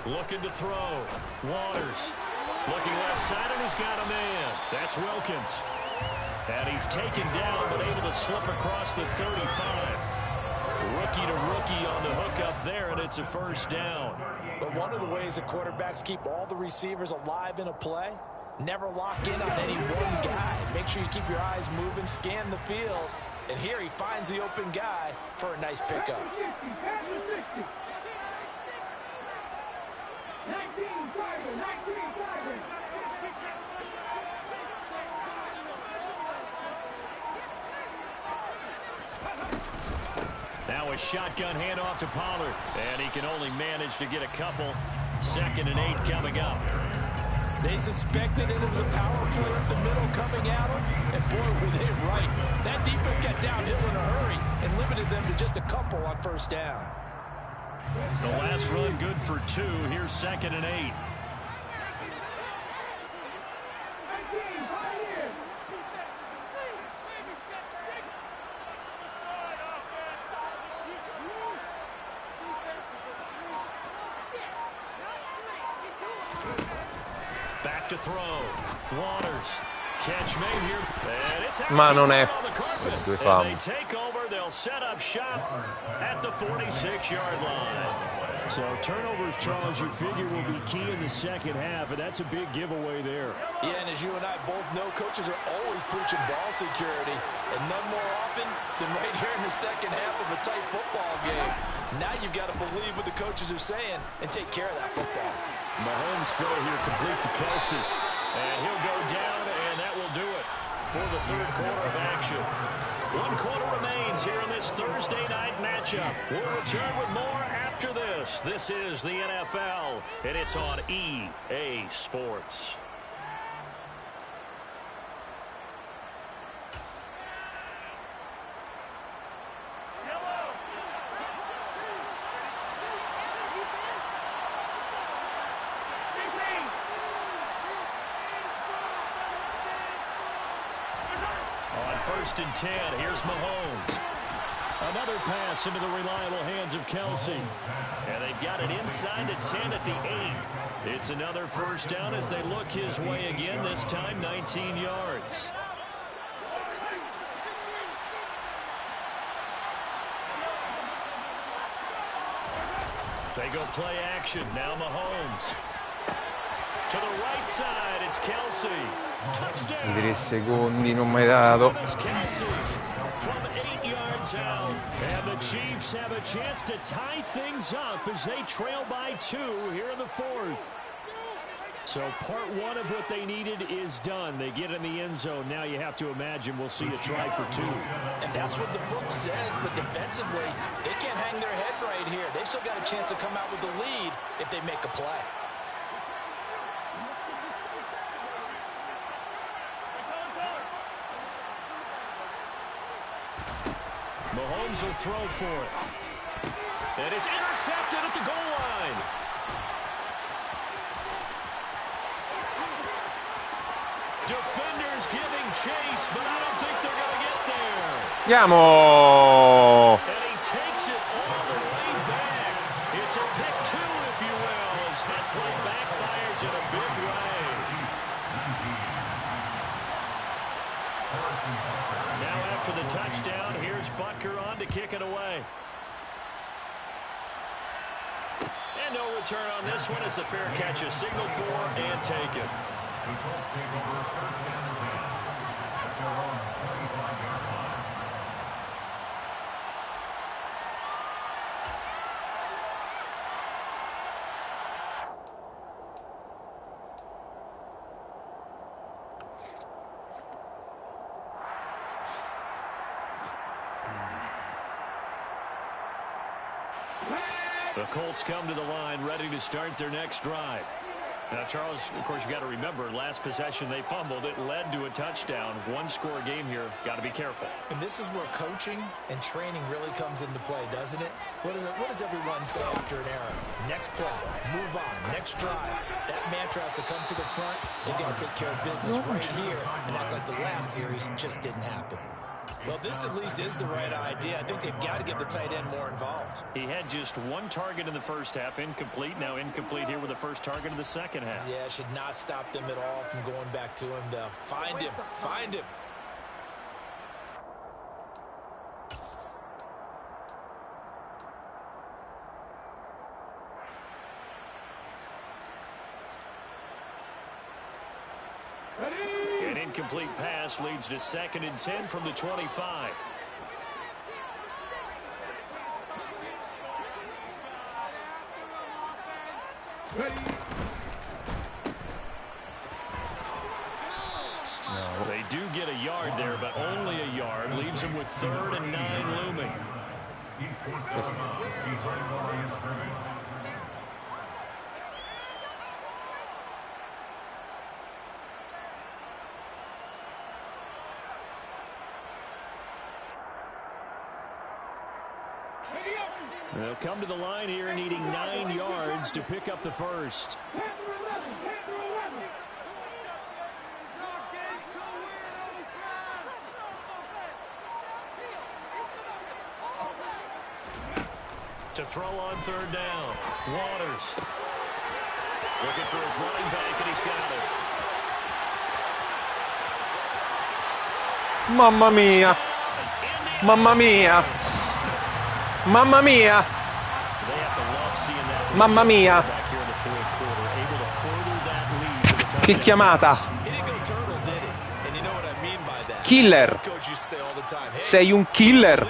Looking to throw. Waters. Looking left side, and he's got a man. That's Wilkins. And he's taken down, but able to slip across the 35. Rookie to rookie on the hook up there, and it's a 1st down. But one of the ways the quarterbacks keep all the receivers alive in a play, never lock in on any one guy. Make sure you keep your eyes moving, scan the field. And here he finds the open guy for a nice pickup. 19 Tiger. Now a shotgun handoff to Pollard, and he can only manage to get a couple. 2nd and 8 coming up. They suspected it was a power play up the middle coming at them, and boy, were they right. That defense got downhill in a hurry and limited them to just a couple on 1st down. The last run good for 2. Here's 2nd and 8. Back to throw. Waters. Catch made here. And it's out. Ma non è on the carpet. due And fumble. they take over. They'll set up shop at the 46-yard line. So turnovers, Charles, you figure will be key in the second half, and that's a big giveaway there. Yeah, and as you and I both know, coaches are always preaching ball security, and none more often than right here in the second half of a tight football game. Now you've got to believe what the coaches are saying and take care of that football. Mahomes throw here complete to Kelsey. And he'll go down, and that will do it for the third quarter of action. 1 quarter remains here in this Thursday night matchup. We'll return with more after this. This is the NFL, and it's on EA Sports. First and 10. Here's Mahomes. Another pass into the reliable hands of Kelsey. And they've got it inside the 10 at the 8. It's another first down as they look his way again, this time 19 yards. They go play action. Now Mahomes. To the right side, it's Kelsey. I 3 secondi non mai dato. From 8 yards out. And the Chiefs have a chance to tie things up as they trail by 2 here in the fourth. So part one of what they needed is done. They get in the end zone. Now you have to imagine we'll see a try for 2. And that's what the book says, but defensively, they can't hang their head right here. They've still got a chance to come out with the lead if they make a play. Mahomes will throw for it. And it's intercepted at the goal line. Defenders giving chase, but I don't think they're going to get there. Andiamo! And he takes it all the way back. It's a pick 2, if you will, as that play backfires in a big way. Now after the touchdown, here's Butker on to kick it away. And no return on this one as the fair catch is signaled for and taken. The Colts take over first down and 10 at their own 25-yard line. The Colts come to the line ready to start their next drive. Now, Charles, of course, you got to remember, last possession they fumbled. It led to a touchdown. One-score game here. Got to be careful. And this is where coaching and training really comes into play, doesn't it? What does everyone say after an error? Next play, move on, next drive. That mantra has to come to the front. They got to take care of business right here and act like the last series just didn't happen. Well, this at least is the right idea. I think they've got to get the tight end more involved. He had just one target in the first half, incomplete. Now incomplete here with the first target of the second half. Yeah, should not stop them at all from going back to him. They'll find him. Find him. An incomplete pass leads to 2nd and 10 from the 25. No. They do get a yard there, but only a yard. Leaves them with 3rd and 9 looming. He's forced out of bounds behind the line of scrimmage. They'll come to the line here needing 9 yards to pick up the first. To throw on 3rd down. Waters. Looking for his running back, and he's got it. Mamma mia. Mamma mia. Mamma mia. Mamma mia. Che chiamata. Killer. Sei un killer.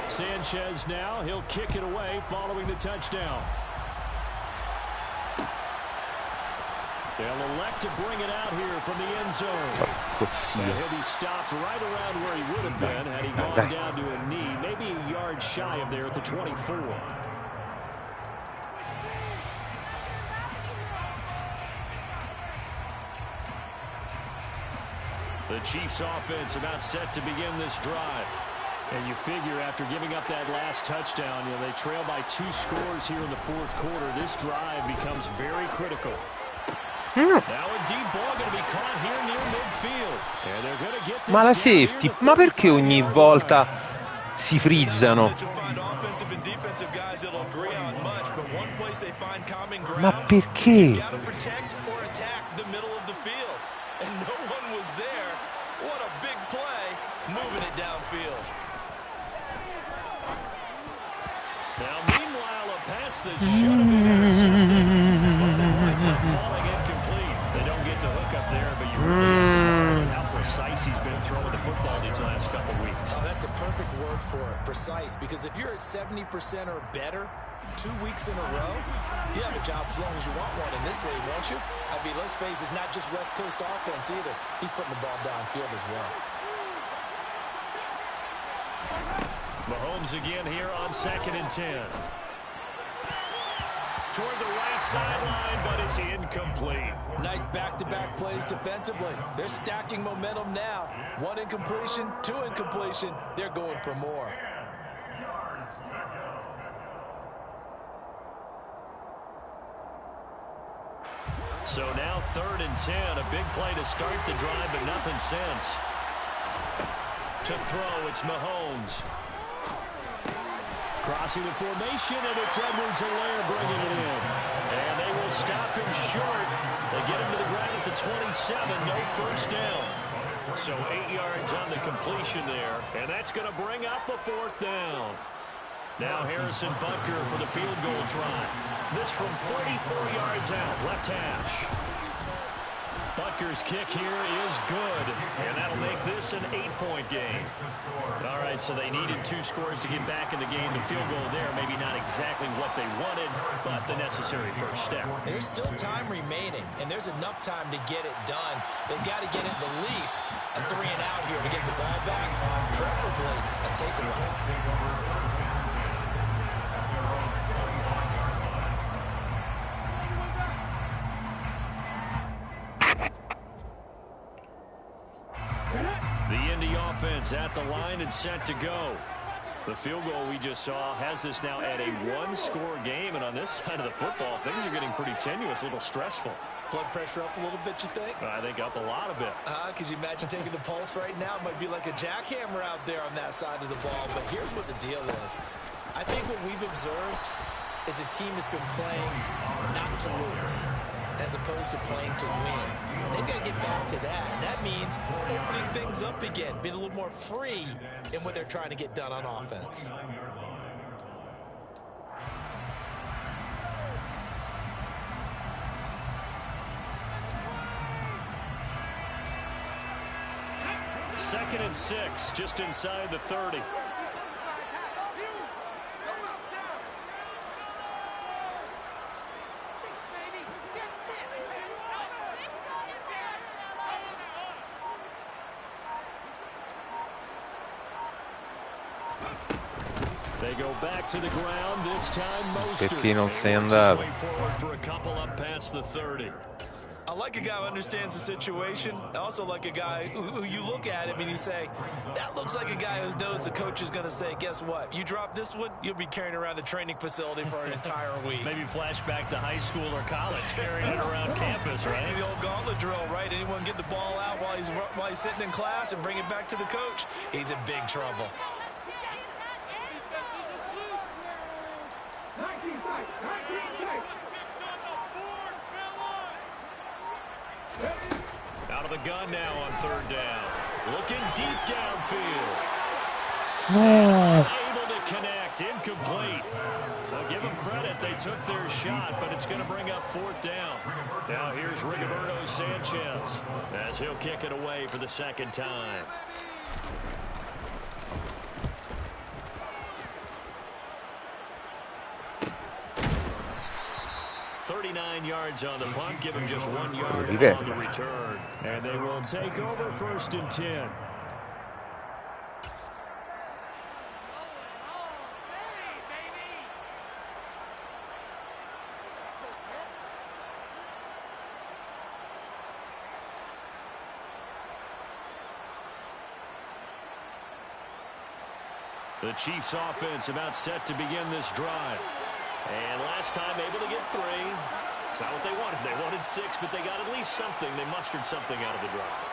Sanchez now, he'll kick it away following the touchdown. They'll elect to bring it out here from the end zone. He'll be stopped right around where he would have been had he gone down to a knee, maybe a yard shy of there at the 24. The Chiefs offense about set to begin this drive. And you figure after giving up that last touchdown, they trail by 2 scores here in the fourth quarter. This drive becomes very critical. Now a deep ball going to be caught here near midfield. And they're going to get this. Ma la safety, ma perché ogni volta si frizzano? Ma perché? Now, meanwhile, a pass that should have been intercepted. But it winds up falling incomplete. They don't get the hook up there, but you really how precise he's been throwing the football these last couple weeks. Oh, that's a perfect word for it, precise. Because if you're at 70% or better 2 weeks in a row, you have a job as long as you want one in this league, won't you? I mean, let's face it, it's not just West Coast offense either. He's putting the ball downfield as well. Mahomes again here on 2nd and 10. Toward the right sideline, but it's incomplete. Nice back-to-back plays defensively. They're stacking momentum now. 1 incompletion, 2 incompletion. They're going for more. So now 3rd and 10. A big play to start the drive, but nothing since. To throw, it's Mahomes. Crossing the formation, and it's Edwards-Helaire bringing it in. And they will stop him short. They get him to the ground at the 27, no first down. So 8 yards on the completion there, and that's going to bring up a 4th down. Now Harrison Butker for the field goal try. This from 44 yards out, left hash. Butker's kick here is good, and that'll make this an 8-point game. All right, so they needed 2 scores to get back in the game. The field goal there, maybe not exactly what they wanted, but the necessary first step. There's still time remaining, and there's enough time to get it done. They've got to get at the least a 3 and out here to get the ball back, preferably a takeaway. The Indy offense at the line and set to go. The field goal we just saw has us now at a 1-score game, and on this side of the football, things are getting pretty tenuous, a little stressful. Blood pressure up a little bit, you think? I think up a lot of it. Could you imagine taking the pulse right now? It might be like a jackhammer out there on that side of the ball, but here's what the deal is. I think what we've observed is a team that's been playing not to lose, as opposed to playing to win. They've got to get back to that, and that means opening things up again, being a little more free in what they're trying to get done on offense. Second and 6, just inside the 30. They go back to the ground, this time Mostert. Perché non sei andato? Forward for a couple up past the 30. I like a guy who understands the situation. I also like a guy who you look at him and you say, that looks like a guy who knows the coach is going to say, guess what? You drop this one, you'll be carrying around a training facility for an entire week. Maybe flashback to high school or college, carrying it around campus, right? The old gauntlet drill, right? Anyone get the ball out while he's sitting in class and bring it back to the coach? He's in big trouble. 19 tight. 19 tight. Out of the gun now on third down. Looking deep downfield. No. Able to connect. Incomplete. Well, give them credit. They took their shot, but it's going to bring up fourth down. Now here's Rigoberto Sanchez as he'll kick it away for the second time. Yards on the punt, give him just 1 yard on the return. And they will take over first and 10. The Chiefs offense about set to begin this drive. And last time able to get 3. It's not what they wanted. They wanted 6, but they got at least something. They mustered something out of the drive.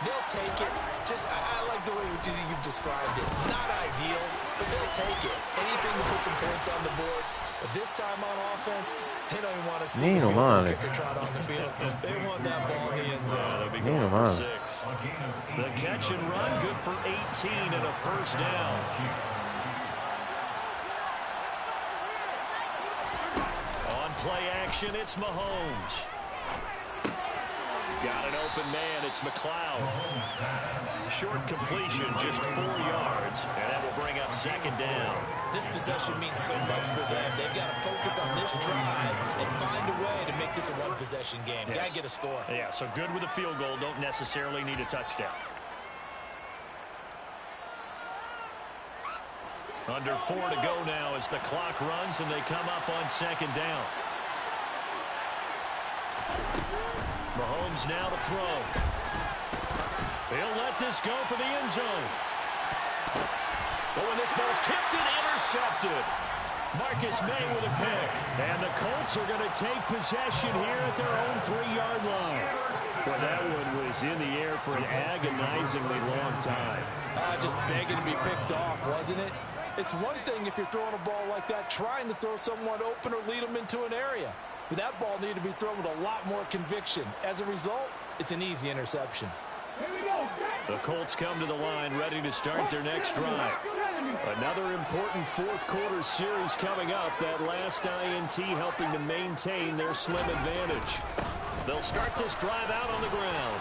They'll take it. I like the way you've described it. Not ideal, but they'll take it. Anything to put some points on the board. But this time on offense, they don't even want to see the kicker trot on the field. They want that ball in the end zone. They'll be going for 6. The catch and run, good for 18 and a first down. Play action, it's Mahomes. Got an open man, it's McLeod. Short completion, just 4 yards, and that will bring up second down. This possession means so much for them. They've got to focus on this drive and find a way to make this a one-possession game. Yes. Got to get a score. Yeah, so good with a field goal, don't necessarily need a touchdown. Under 4 to go now as the clock runs and they come up on second down. Mahomes now to throw. He'll let this go for the end zone. Oh, and this ball's tipped and intercepted. Marcus May with a pick. And the Colts are going to take possession here at their own 3-yard line. Well, that one was in the air for an agonizingly long time. Just begging to be picked off, wasn't it? It's one thing if you're throwing a ball like that, trying to throw someone open or lead them into an area. But that ball needed to be thrown with a lot more conviction. As a result, it's an easy interception. The Colts come to the line ready to start their next drive. Another important fourth-quarter series coming up. That last INT helping to maintain their slim advantage. They'll start this drive out on the ground.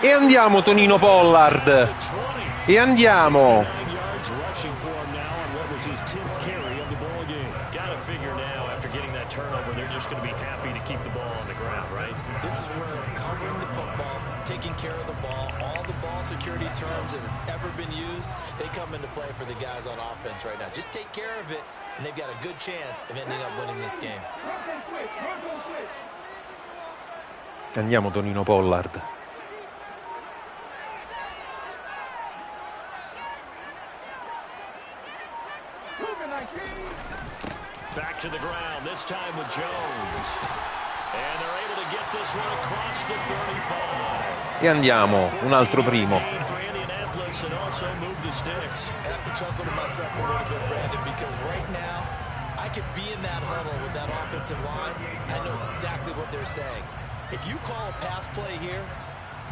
E andiamo Tonino Pollard. E andiamo. Figure now after getting that turnover, they're just going to be happy to keep the ball on the ground, right? This is where covering the football, taking care of the ball, all the ball security terms that have ever been used, they come into play for the guys on offense right now. Just take care of it, and they've got a good chance of ending up winning this game. Andiamo Tonino Pollard. Back to the ground, this time with Jones. And they're able to get this one across the 35. E andiamo, un altro primo. And also move the sticks. I have to chuckle to myself a little bit, Brandon, because right now, I could be in that huddle with that offensive line. I know exactly what they're saying. If you call a pass play here,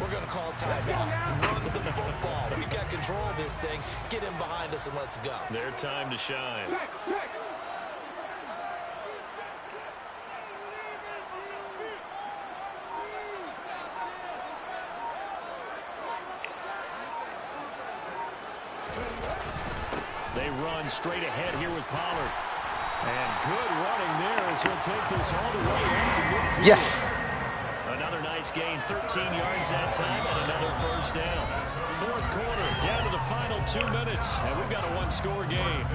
we're going to call a timeout. Run the football. We've got control of this thing. Get in behind us and let's go. Their time to shine. They run straight ahead here with Pollard. And good running there as he'll take this all the way into midfield. Yes. Another nice gain, 13 yards that time, and another first down. Fourth quarter, down to the final 2 minutes, and we've got a one-score game.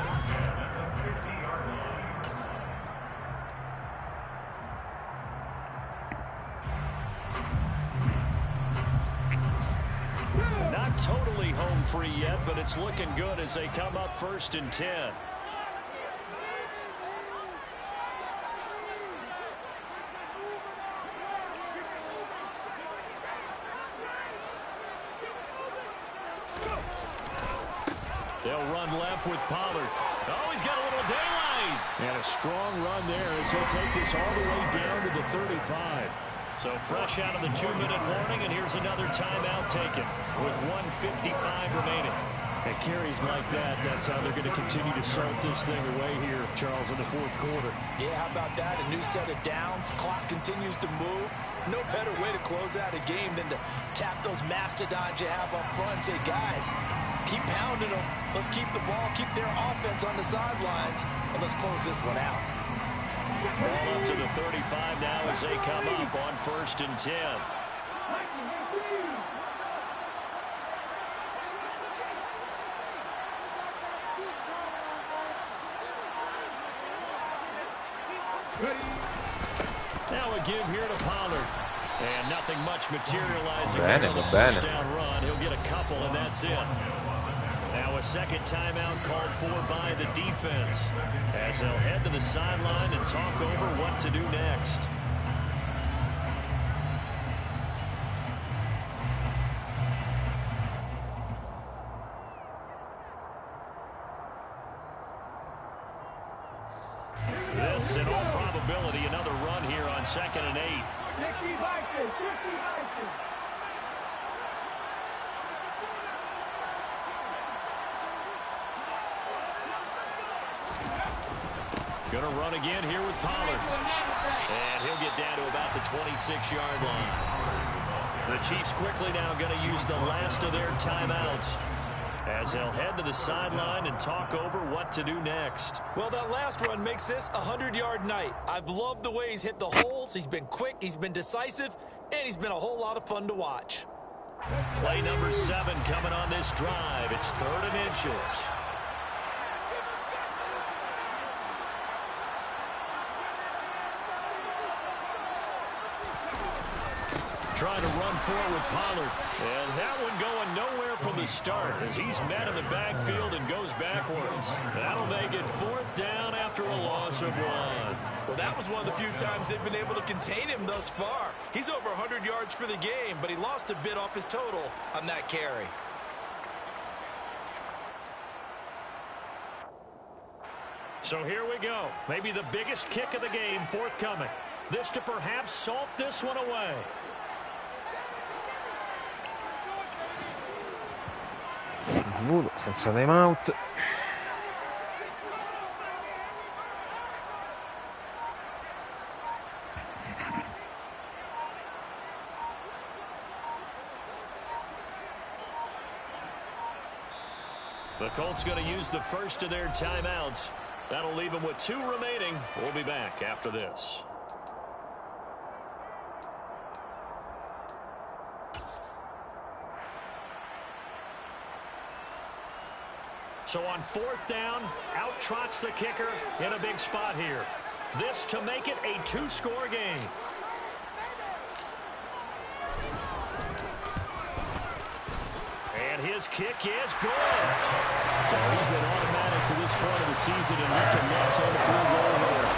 Not totally home free yet, but it's looking good as they come up first and 10. They'll run left with Pollard. Oh, he's got a little daylight. And a strong run there as he'll take this all the way down to the 35. So fresh out of the 2-minute warning, and here's another timeout taken with 1:55 remaining. At carries like that, that's how they're going to continue to salt this thing away here, Charles, in the fourth quarter. Yeah, how about that? A new set of downs. Clock continues to move. No better way to close out a game than to tap those mastodons you have up front and say, guys, keep pounding them. Let's keep the ball, keep their offense on the sidelines, and let's close this one out. Ball up to the 35 now as they come up on 1st and 10. Now a give here to Pollard. And nothing much materializing on the first down run. He'll get a couple, and that's it. Now a second timeout called for by the defense as they'll head to the sideline and talk over what to do next. This, in all probability, another run here on 2nd and 8. Going to run again here with Pollard. And he'll get down to about the 26-yard line. The Chiefs quickly now going to use the last of their timeouts as they'll head to the sideline and talk over what to do next. Well, that last run makes this a 100-yard night. I've loved the way he's hit the holes. He's been quick, he's been decisive, and he's been a whole lot of fun to watch. Play number 7 coming on this drive. It's 3rd and inches. Trying to run forward with Pollard. And that one going nowhere from the start as he's met in the backfield and goes backwards. That'll make it 4th down after a loss of 1. Well, that was one of the few times they've been able to contain him thus far. He's over 100 yards for the game, but he lost a bit off his total on that carry. So here we go. Maybe the biggest kick of the game forthcoming. This to perhaps salt this one away. Mulo senza timeout. The Colts going to use the first of their timeouts. That'll leave them with 2 remaining. We'll be back after this. So on 4th down, out trots the kicker in a big spot here. This to make it a 2-score game. And his kick is good. So he's been automatic to this point of the season, and he connects on the field goal here.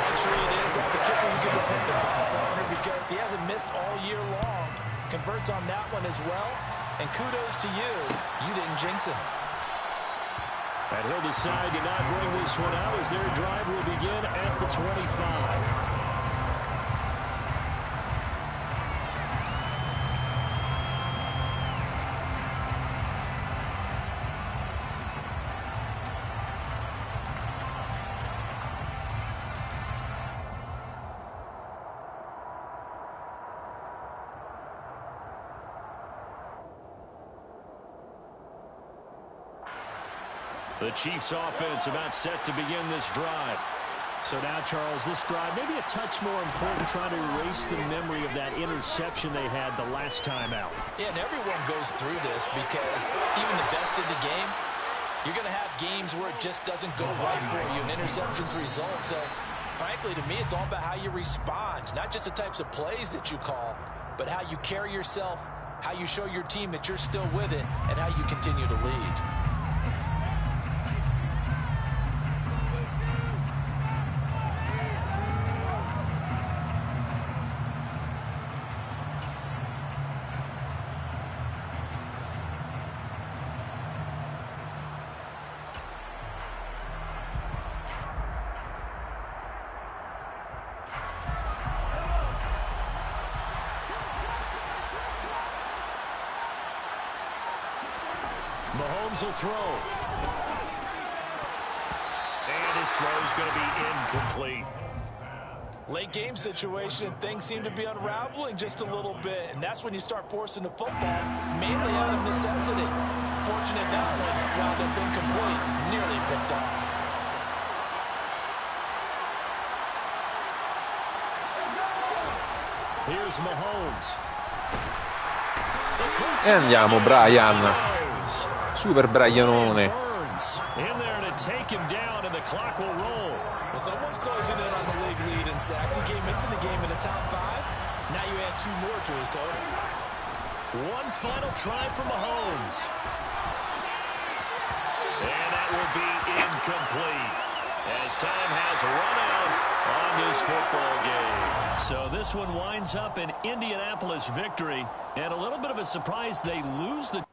Luxury it is to have a kicker you can depend upon, partner, because he hasn't missed all year long. Converts on that one as well. And kudos to you. You didn't jinx him. And he'll decide to not bring this one out as their drive will begin at the 25. The Chiefs offense about set to begin this drive. So now, Charles, this drive maybe a touch more important, trying to erase the memory of that interception they had the last time out. Yeah, and everyone goes through this because even the best in the game, you're going to have games where it just doesn't go right for you, and interceptions result. So, frankly, to me, it's all about how you respond, not just the types of plays that you call, but how you carry yourself, how you show your team that you're still with it, and how you continue to lead. Mahomes will throw. And his throw is going to be incomplete. Late game situation, things seem to be unraveling just a little bit, and that's when you start forcing the football, mainly out of necessity. Fortunate that one wound up incomplete, nearly picked off. Here's Mahomes. E andiamo, Brian. Super Brianone. In there to take him down, and the clock will roll. Well, someone's closing in on the league lead in sacks. He came into the game in the top 5. Now you add 2 more to his total. One final try for Mahomes. And that will be incomplete, as time has run out on this football game. So this one winds up an Indianapolis victory, and a little bit of a surprise they lose the